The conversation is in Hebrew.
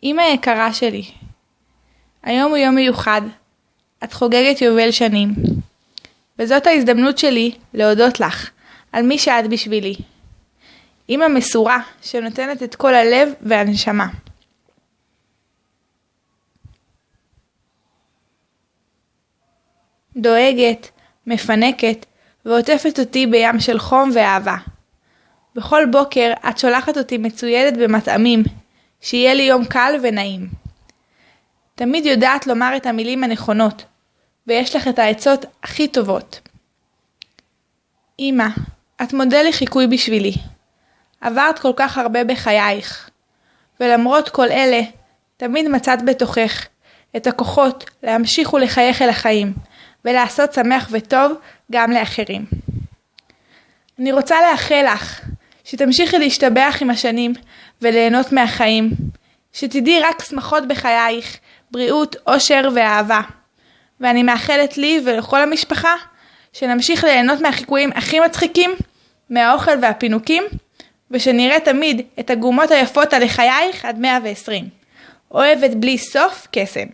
אמא יקרה שלי, היום הוא יום מיוחד, את חוגגת יובל שנים, וזאת ההזדמנות שלי להודות לך על מי שאת בשבילי. אמא מסורה שנותנת את כל הלב והנשמה. דואגת, מפנקת ועוטפת אותי בים של חום ואהבה. בכל בוקר את שולחת אותי מצוידת במטעמים, שיהיה לי יום קל ונעים. תמיד יודעת לומר את המילים הנכונות, ויש לך את העצות הכי טובות. אמא, את מודל לחיקוי בשבילי. עברת כל כך הרבה בחייך, ולמרות כל אלה, תמיד מצאת בתוכך את הכוחות להמשיך ולחייך אל החיים, ולעשות שמח וטוב גם לאחרים. אני רוצה לאחל לך שתמשיכי להשתבח עם השנים וליהנות מהחיים, שתדעי רק שמחות בחייך, בריאות, אושר ואהבה. ואני מאחלת לי ולכל המשפחה שנמשיך ליהנות מהחיקויים הכי מצחיקים, מהאוכל והפינוקים, ושנראה תמיד את הגומות היפות על חייך עד 120. אוהבת בלי סוף קסם.